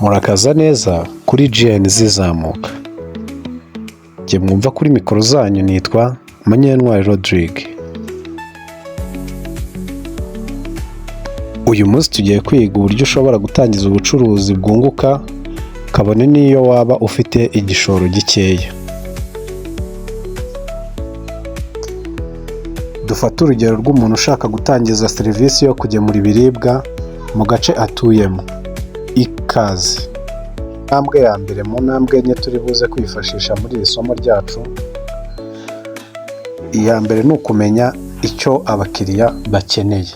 Murakaza neza kuri GN zizamuka. Jye mwumva kuri mikoro zanyu nitwa Munyentwari Rodrigue. Uyu munsi tugiye kwiga uburyo ushobora gutangiza ubucuruzi bwunguka kabone n'iyo waba ufite igishoro gikeya. Dufate urugero rw'umuntu ushaka gutangiza serivisi yo kugemura ibiribwa mu gace atuyemo. Ikaze. Intambwe ya mbere mu ntambwe enye turi buze kwifashisha muri iri somo ryacu, iya mbere ni ukumenya icyo abakiriya bakeneye.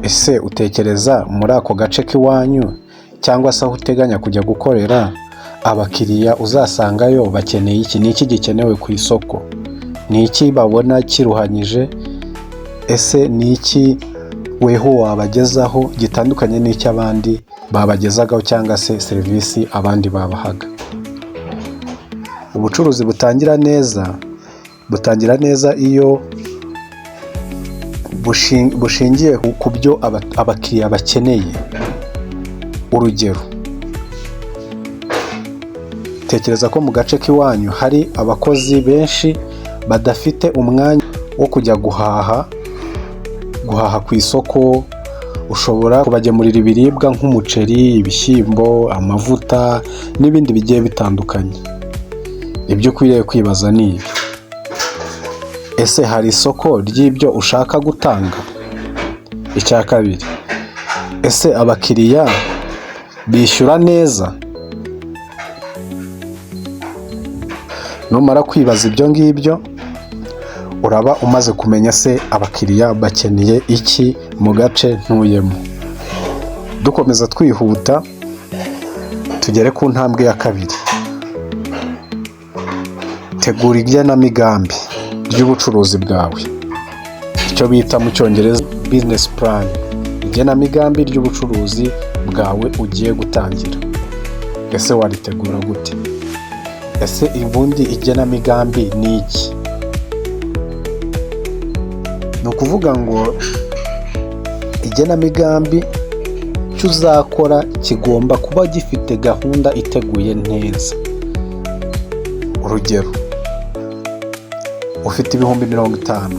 Ese utekereza muri ako gace k'iwanyu cyangwa se aho uteganya kujya gukorera, abakiriya uzasangayo bakeneye iki? Ni iki gikenewe ku isoko? Ni iki babona kiruhanyije? Ese ni iki weho wabagezaho gitandukanye n'icyo abandi babagezagaho cyangwa se serivisi abandi babahaga? Ubucuruzi butangira neza iyo bushingiye ku byo abakiriya bakeneye. Urugero, tekereza ko mu gace k'iwanyu hari abakozi benshi badafite umwanya wo kujya guhaha ku isoko. Ushobora kubagemurira ibiribwa nk'umuceri, ibishyimbo, amavuta n'ibindi bigiye bitandukanye. Ibyo ukwiriye kwibaza ni ibi: ese hari isoko ry'ibyo ushaka gutanga? Icya kabiri, ese abakiriya bishyura neza? Numara kwibaza ibyo ngibyo, uraba umaze kumenya se abakiriya bakeneye iki mu gace ntuyemo. Dukomeza twihuta tugere ku ntambwe ya kabiri. Tegura igenamigambi ry'ubucuruzi bwawe, icyo bita mu cyongereza business plan. Igenamigambi ry'ubucuruzi bwawe ugiye gutangira. Ese waritegura gute? Ese ubundi igenamigambi ni iki? Ni ukuvuga ngo igenamigambi icyo uzakora kigomba kuba gifite gahunda iteguye neza. Urugero, ufite ibihumbi 50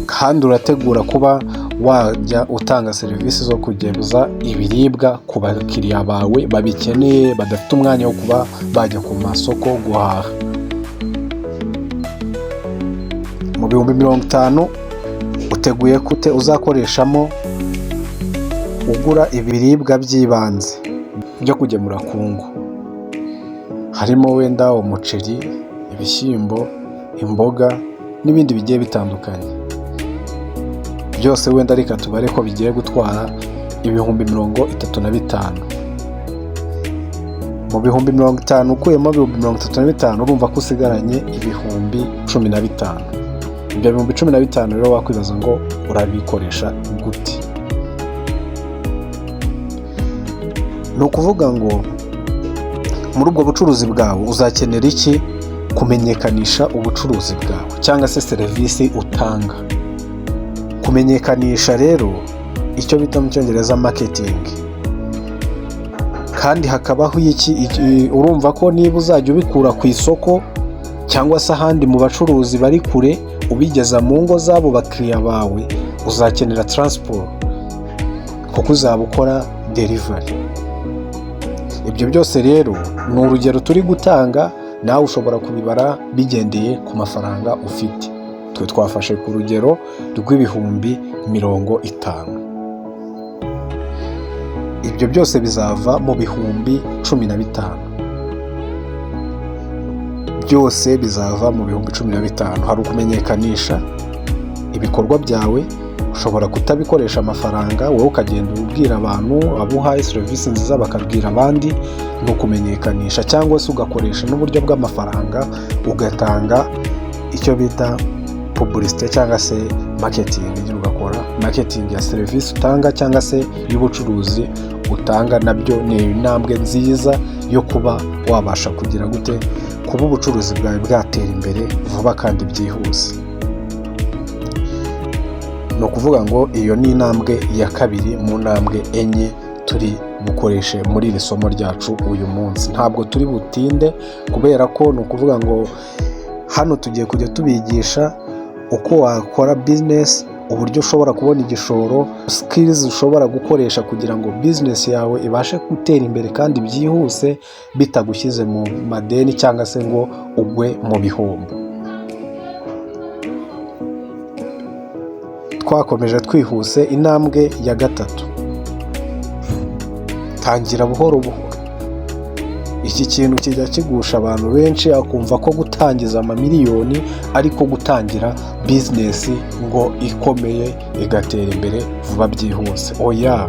kandi urategura kuba wajya utanga serivisi zo kugemuza ibiribwa ku bakiriya bawe babikeneye, badafite umwanya wo kuba bajya ku masoko guhaha. Mu bihumbi 50 uteguye kute uzakoreshamo ugura ibiribwa by'ibanze byo kugemura ku ngo. Harimo wenda umuceri, ibishyimbo, imboga n'ibindi bigiye bitandukanye. Byose wenda reka tubare ko bigiye gutwara ibihumbi 35. Mu bihumbi 50 ukuyemo ibihumbi 35 urumva ko usigaranye ibihumbi 15. Ibyo bihumbi 15 rero wakwibaza ngo urabikoresha gute? Ni ukuvuga ngo muri ubwo bucuruzi bwawe uzakenera iki? Kumenyekanisha ubucuruzi bwawe cyangwa se serivisi utanga. Kumenyekanisha rero icyo bita mu cyongereza marketing. Kandi hakabaho iki? Urumva ko niba uzajya ubikura ku isoko cyangwa se ahandi mu bacuruzi bari kure ubigeza mu ngo z'abo bakiriya bawe, uzakenera transport kuko uzaba ukora delivery. Ibyo byose rero ni urugero turi gutanga, nawe ushobora kubibara bigendeye ku mafaranga ufite. Twe twafashe ku rugero rw'ibihumbi 50. Ibyo byose bizava mu bihumbi 15. Byose bizava mu bihumbi 15. Hari ukumenyekanisha ibikorwa byawe. Ushobora kutabikoresha amafaranga, wowe ukagenda ubwira abantu abo uhaye serivisi nziza bakabwira abandi. No kumenyekanisha cyangwa se ugakoresha n'uburyo bw'amafaranga, ugatanga icyo bita publicité cyangwa se marketing. Ugakora marketing ya serivisi utanga cyangwa se y'ubucuruzi utanga. Nabyo ni intambwe nziza yo kuba wabasha kugira gute, kuba ubucuruzi bwawe bwatera imbere vuba kandi byihuse. Ni ukuvuga ngo iyo ni intambwe ya kabiri mu ntambwe enye turi bukoreshe muri iri somo ryacu uyu munsi. Ntabwo turi butinde kubera ko ni ukuvuga ngo hano tugiye kujya tubigisha uko wakora business, uburyo ushobora kubona igishoro, skills ushobora gukoresha kugira ngo business yawe ibashe gutera imbere kandi byihuse bitagushyize mu madeni cyangwa se ngo ugwe mu bihombo. Twakomeje twihuse. Intambwe ya gatatu, tangira buhoro buhoro. Iki kintu kijya kigusha abantu benshi, akumva ko gutangiza amamiliyoni ariko gutangira business ngo ikomeye igatera imbere vuba byihuse. Oya,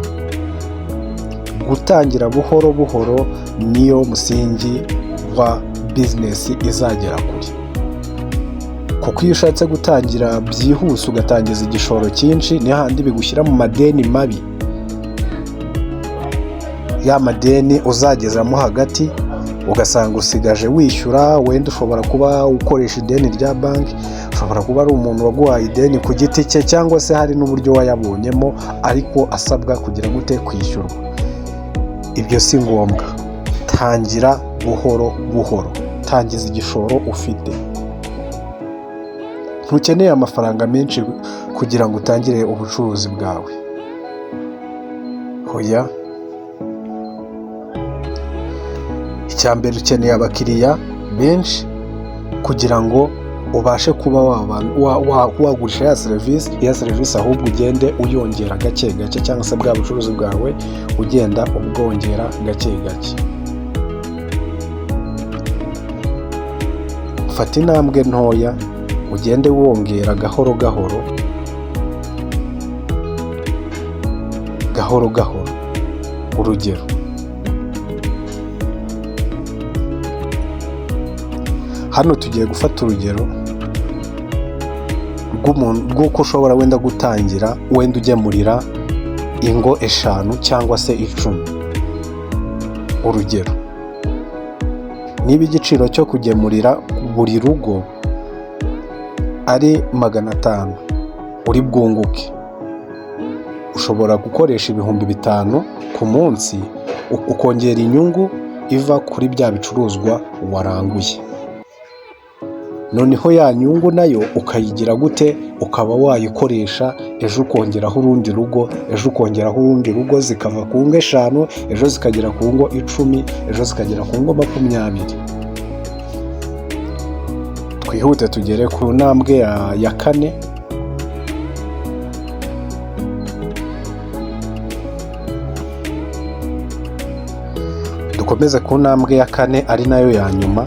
gutangira buhoro buhoro niyo musingi wa business izagera kure. Kuko iyo ushatse gutangira byihuse ugatangiza igishoro cyinshi, ni handi bigushyira mu madeni mabi. Ya madeni uzagezamo hagati ugasanga usigaje wishyura. Wenda ushobora kuba ukoresha ideni rya banki, ushobora kuba ari umuntu waguhaye ideni ku giti cye, cyangwa se hari n'uburyo wayabonyemo ariko asabwa kugira gute kwishyurwa. Ibyo si ngombwa. Tangira buhoro buhoro, tangiza igishoro ufite. Ntukeneye amafaranga menshi kugira ngo utangire ubucuruzi bwawe. Oya, icya mbere ukeneye abakiriya benshi kugira ngo ubashe kuba wagurisha ya serivisi, ahubwo ugende uyongera gake gake, cyangwa se bwa bucuruzi bwawe ugenda ubwongera gake gake. Fata intambwe ntoya ugende wongera gahoro gahoro gahoro gahoro. Urugero, hano tugiye gufata urugero rw'uko ushobora wenda gutangira wenda ugemurira ingo 5 cyangwa se 10. Urugero, niba igiciro cyo kugemurira buri rugo ari 500, uri bwunguke, ushobora gukoresha 5,000 ku munsi ukongera inyungu iva kuri bya bicuruzwa waranguye. Noneho ya nyungu nayo ukayigira gute? Ukaba wayikoresha ejo ukongeraho urundi rugo, ejo ukongeraho urundi rugo, zikava ku ngo 5, ejo zikagera ku ngo 10, ejo zikagera ku ngo 20. Twihute tugere ku ntambwe ya 4. Dukomeze ku ntambwe ya 4 ari nayo ya nyuma,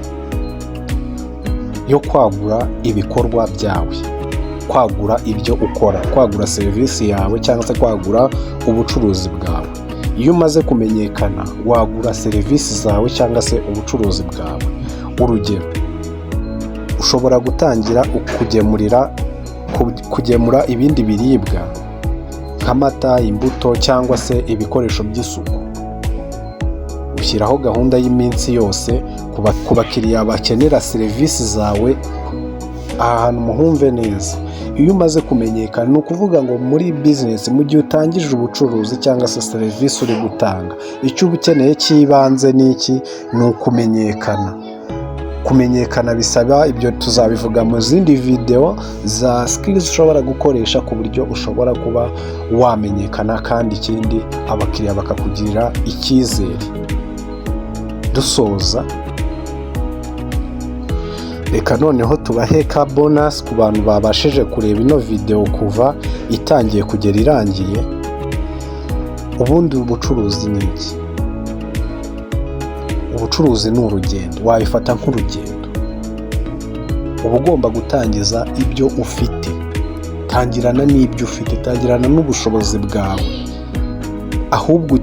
yo kwagura ibikorwa byawe, kwagura ibyo ukora, kwagura serivisi yawe cyangwa se kwagura ubucuruzi bwawe. Iyo umaze kumenyekana wagura serivisi zawe cyangwa se ubucuruzi bwawe. Urugero, ushobora gutangira kugemura ibindi biribwa nk'amata, imbuto cyangwa se ibikoresho by'isuku. Ushyiraho gahunda y'iminsi yose ku bakiriya bakenera serivisi zawe, ahantu muhumve neza. Iyo umaze kumenyekana, ni ukuvuga ngo muri business, mu gihe utangije ubucuruzi cyangwa se serivisi uri gutanga, icyo uba ukeneye cy'ibanze ni iki? Ni ukumenyekana. Kumenyekana bisaba, ibyo tuzabivuga mu zindi video za skills ushobora gukoresha ku buryo ushobora kuba wamenyekana, kandi ikindi abakiriya bakakugirira icyizere. Dusoza, reka noneho tubahe ka bonus ku bantu babashije kureba ino video kuva itangiye kugera irangiye. Ubundi ubucuruzi ni iki? Ubucuruzi ni urugendo, wabifata nk'urugendo. Uba ugomba gutangiza ibyo ufite. Tangirana n'ibyo ufite, tangirana n'ubushobozi bwawe, ahubwo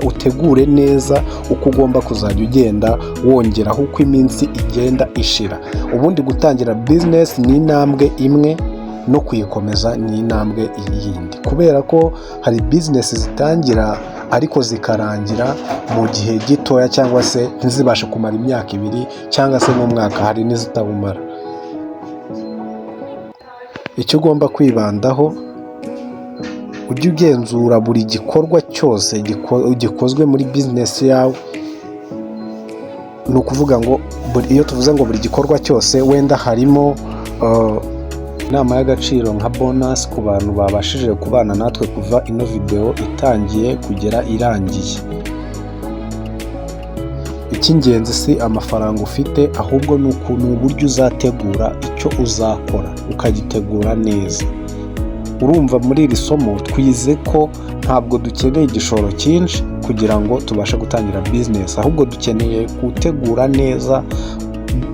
utegure neza uko ugomba kuzajya ugenda wongeraho uko iminsi igenda ishira. Ubundi gutangira business ni intambwe imwe, no kuyikomeza ni intambwe yindi, kubera ko hari business zitangira ariko zikarangira mu gihe gitoya, cyangwa se ntizibashe kumara imyaka 2 cyangwa se n'umwaka, hari n'izitabumara. Icyo ugomba kwibandaho ujye ugenzura buri gikorwa cyose gikozwe muri bizinesi yawe. Ni ukuvuga ngo iyo tuvuze ngo buri gikorwa cyose, wenda harimo inama y'agaciro nka bonus ku bantu babashije kubana natwe kuva ino video itangiye kugera irangiye. Icy'ingenzi si amafaranga ufite, ahubwo ni uburyo uzategura icyo uzakora, ukagitegura neza. Urumva muri iri somo twize ko ntabwo dukeneye igishoro cyinshi kugira ngo tubashe gutangira business, ahubwo dukeneye gutegura neza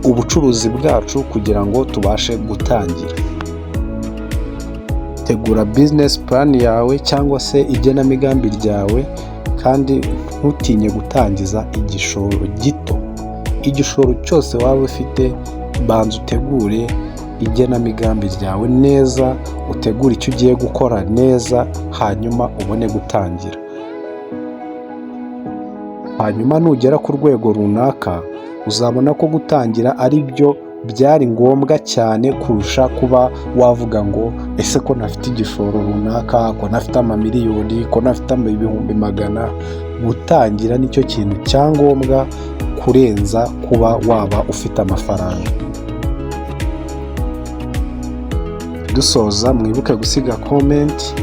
ubucuruzi bwacu kugira ngo tubashe gutangira. Tegura business plan yawe cyangwa se igenamigambi ryawe, kandi ntutinye gutangiza igishoro gito. Igishoro cyose waba ufite, banza utegure igenamigambi ryawe neza, utegure icyo ugiye gukora neza, hanyuma ubone gutangira. Hanyuma nugera ku rwego runaka, uzabona ko gutangira ari byo byari ngombwa cyane kurusha kuba wavuga ngo ese ko ntafite igishoro runaka, ko ntafite amamiliyoni, ko ntafite ibihumbi magana. Gutangira nicyo kintu cyangombwa kurenza kuba waba ufite amafaranga. Dusoza, mwibuke gusiga comment,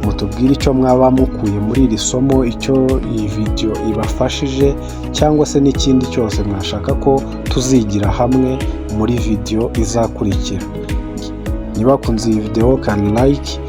mutubwire icyo mwaba mukuye muri iri somo, icyo iyi video ibafashije, cyangwa se n'ikindi cyose mwashaka ko tuzigira hamwe muri video izakurikira. Niba wakunze iyi video, kandi like,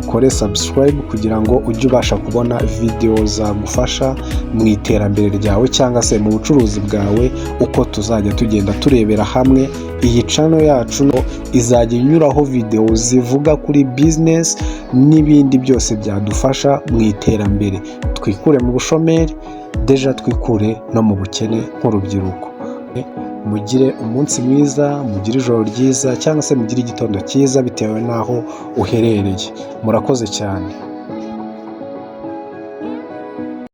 ukore subscribe kugira ngo ujye ubasha kubona video zagufasha mu iterambere ryawe cyangwa se mu bucuruzi bwawe, uko tuzajya tugenda turebera hamwe. Iyi channel yacu izajya inyuraho video zivuga kuri business n'ibindi byose byadufasha mu iterambere. Twikure mu bushomeri, deja twikure no mu bukene nk'urubyiruko. Mugire umunsi mwiza, mugire ijoro ryiza, cyangwa se mugire igitondo cyiza bitewe n'aho uherereye. Murakoze cyane.